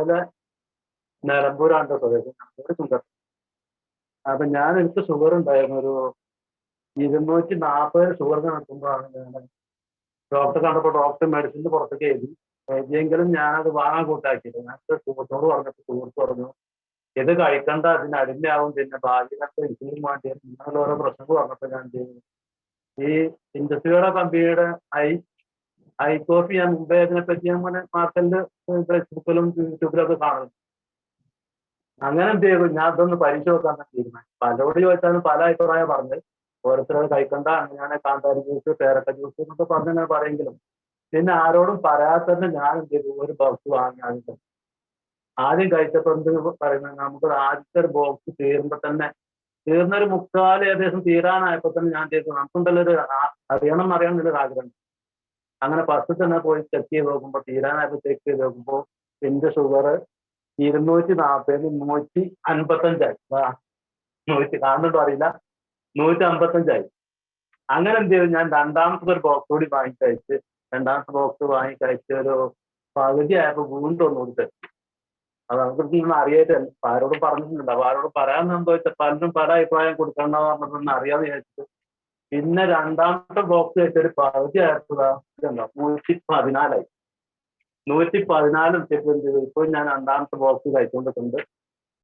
രാവിലെ നിലമ്പൂരാണ്ട് സ്വദേശം ഷുഗർ. അപ്പൊ എനിക്ക് ഷുഗർ ഉണ്ടായിരുന്നു, ഒരു 240 ഷുഗർ നടക്കുമ്പോഴാണ് ഞാൻ ഡോക്ടറെ കണ്ടപ്പോൾ ഡോക്ടർ മെഡിസിന് പുറത്തേക്ക് എഴുതിയെങ്കിലും ഞാനത് വാങ്ങാൻ കൂട്ടാക്കിയില്ല. ഞാൻ സുഹൃത്തോട് പറഞ്ഞപ്പോൾ സുഹൃത്ത് പറഞ്ഞു ഇത് കഴിക്കണ്ട, അതിന് അടിമയാവും, പിന്നെ ഭാഗ്യത്തെ ഇരിക്കും വേണ്ടി ഇങ്ങനെയുള്ള ഓരോ പ്രശ്നങ്ങൾ പറഞ്ഞപ്പോൾ ഞാൻ ചെയ്തു. ഈ ഇൻഡസ്ട്രിയുടെ കമ്പനിയുടെ ഐ കോഫി ഞാൻ മുമ്പേ അതിനെപ്പറ്റി ഞാൻ മാർക്കറ്റില് ഫേസ്ബുക്കിലും യൂട്യൂബിലൊക്കെ കാണുന്നു. അങ്ങനെ എന്ത് ചെയ്തു, ഞാൻ അതൊന്ന് പരിശോധിക്കാൻ തീരുമാനിച്ചു. പലരോട് ചോദിച്ചാലും പല അഭിപ്രായം പറഞ്ഞ് ഓരോരുത്തരത് കഴിക്കണ്ട, അങ്ങനെയാണ് കാന്താരി ജ്യൂസ്, പേരക്ക ജ്യൂസ് എന്നൊക്കെ പറഞ്ഞ് പറയെങ്കിലും പിന്നെ ആരോടും പറയാത്തന്നെ ഞാൻ എന്ത് ചെയ്തു, ഒരു ബോക്സ് വാങ്ങി. ആദ്യം കഴിച്ചപ്പോൾ എന്ത് പറയുന്നത്, നമുക്ക് ആദ്യത്തെ ഒരു ബോക്സ് തീർന്നൊരു മുക്കാൽ ഏകദേശം തീരാനായപ്പോൾ തന്നെ ഞാൻ ചെയ്തു നമുക്കുണ്ടല്ലോ ഒരു അറിയണമെന്നൊരു ആഗ്രഹം. അങ്ങനെ ഫസ്റ്റ് തന്നെ പോയി ചെക്ക് ചെയ്ത് നോക്കുമ്പോൾ തീരാനായപ്പോൾ ചെക്ക് ചെയ്ത് നോക്കുമ്പോൾ എന്റെ ഷുഗർ 240 155 കാണുന്നുണ്ടോ അറിയില്ല, 155. അങ്ങനെ എന്ത് ചെയ്തു, ഞാൻ രണ്ടാമത്തെ ഒരു ബോക്സ് കൂടി വാങ്ങിക്കഴിച്ച്, രണ്ടാമത്തെ ബോക്സ് വാങ്ങിക്കഴിച്ച് ഒരു പകുതി ആയപ്പോൾ വീണ്ടും ഒന്നുകൂടി തെറ്റി. അത് നമുക്കൊന്നും അറിയായിട്ടല്ല, ആരോടും പറഞ്ഞിട്ടുണ്ട്. അപ്പൊ ആരോടും പറയാൻ സംഭവിച്ച പലരും പല അഭിപ്രായം കൊടുക്കണമെന്ന് പറഞ്ഞതൊന്നും അറിയാതെ വിചാരിച്ചു. പിന്നെ രണ്ടാമത്തെ ബോക്സ് വെച്ച് ഒരു പകുതി ആയപ്പോഴാ 114. 114 എത്തിയപ്പോൾ എന്ത് ചെയ്തു, ഇപ്പോൾ ഞാൻ രണ്ടാമത്തെ ബോക്സ് കഴിച്ചുകൊണ്ടിട്ടുണ്ട്.